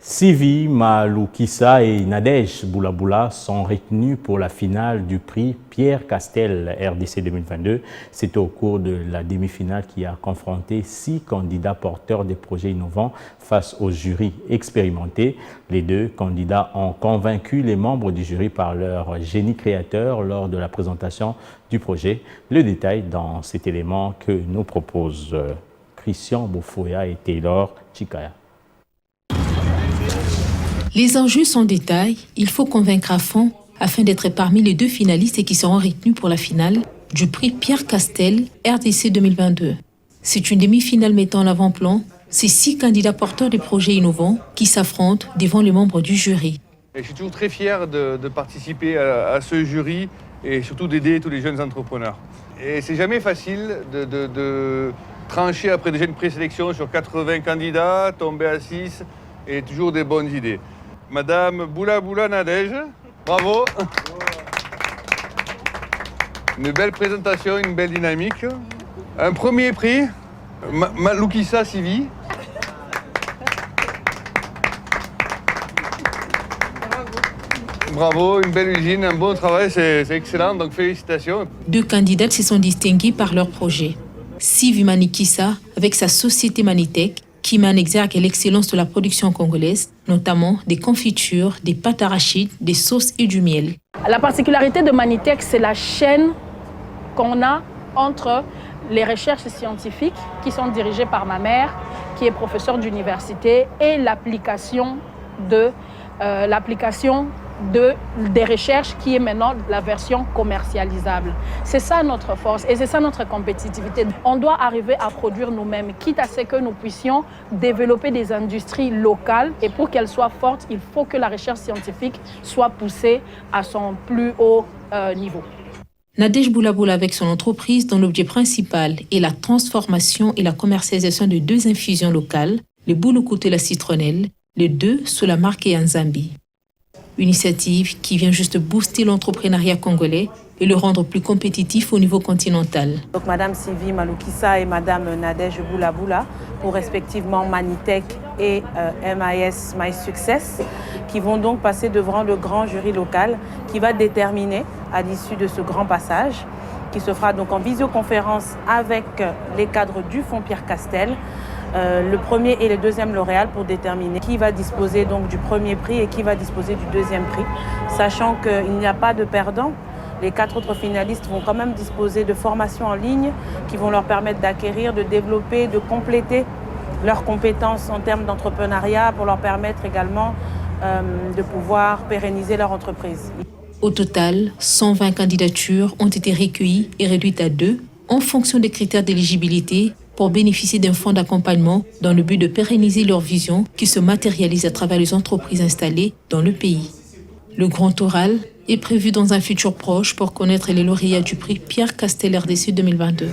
Sylvie Maloukissa et Nadège Boulaboula sont retenus pour la finale du prix Pierre Castel RDC 2022. C'était au cours de la demi-finale qui a confronté 6 candidats porteurs des projets innovants face au jury expérimenté. Les 2 candidats ont convaincu les membres du jury par leur génie créateur lors de la présentation du projet. Le détail dans cet élément que nous proposent Christian Bofoya et Taylor Chikaya. Les enjeux sont détail, il faut convaincre à fond afin d'être parmi les 2 finalistes qui seront retenus pour la finale du prix Pierre Castel RDC 2022. C'est une demi-finale mettant en avant-plan ces 6 candidats porteurs de projets innovants qui s'affrontent devant les membres du jury. Et je suis toujours très fier de participer à ce jury et surtout d'aider tous les jeunes entrepreneurs. Et c'est jamais facile de trancher après déjà une présélection sur 80 candidats, tomber à 6 et toujours des bonnes idées. Madame Boulaboula Nadège, bravo. Une belle présentation, une belle dynamique. Un premier prix, Maloukissa Sylvie. Bravo, une belle usine, un bon travail, c'est excellent, donc félicitations. 2 candidates se sont distinguées par leur projet. Sylvie Maloukissa, avec sa société Manitech, qui met en exergue l'excellence de la production congolaise, notamment des confitures, des pâtes arachides, des sauces et du miel. La particularité de Manitech, c'est la chaîne qu'on a entre les recherches scientifiques qui sont dirigées par ma mère, qui est professeure d'université, et l'application des recherches qui est maintenant la version commercialisable. C'est ça notre force et c'est ça notre compétitivité. On doit arriver à produire nous-mêmes, quitte à ce que nous puissions développer des industries locales, et pour qu'elles soient fortes, il faut que la recherche scientifique soit poussée à son plus haut niveau. Nadège Boulaboula avec son entreprise dont l'objet principal est la transformation et la commercialisation de 2 infusions locales, le bouloukout et la citronnelle, les 2 sous la marque Yanzambi. Initiative qui vient juste booster l'entrepreneuriat congolais et le rendre plus compétitif au niveau continental. Donc Madame Sylvie Maloukissa et Madame Nadège Boulaboula pour respectivement Manitech et MIS My Success, qui vont donc passer devant le grand jury local qui va déterminer à l'issue de ce grand passage, qui se fera donc en visioconférence avec les cadres du Fonds Pierre Castel, le premier et le deuxième lauréat pour déterminer qui va disposer donc du premier prix et qui va disposer du deuxième prix, sachant qu'il n'y a pas de perdant. Les 4 autres finalistes vont quand même disposer de formations en ligne qui vont leur permettre d'acquérir, de développer, de compléter leurs compétences en termes d'entrepreneuriat pour leur permettre également de pouvoir pérenniser leur entreprise. Au total, 120 candidatures ont été recueillies et réduites à 2 en fonction des critères d'éligibilité pour bénéficier d'un fonds d'accompagnement dans le but de pérenniser leur vision qui se matérialise à travers les entreprises installées dans le pays. Le grand oral est prévu dans un futur proche pour connaître les lauréats du prix Pierre Castel RDC 2022.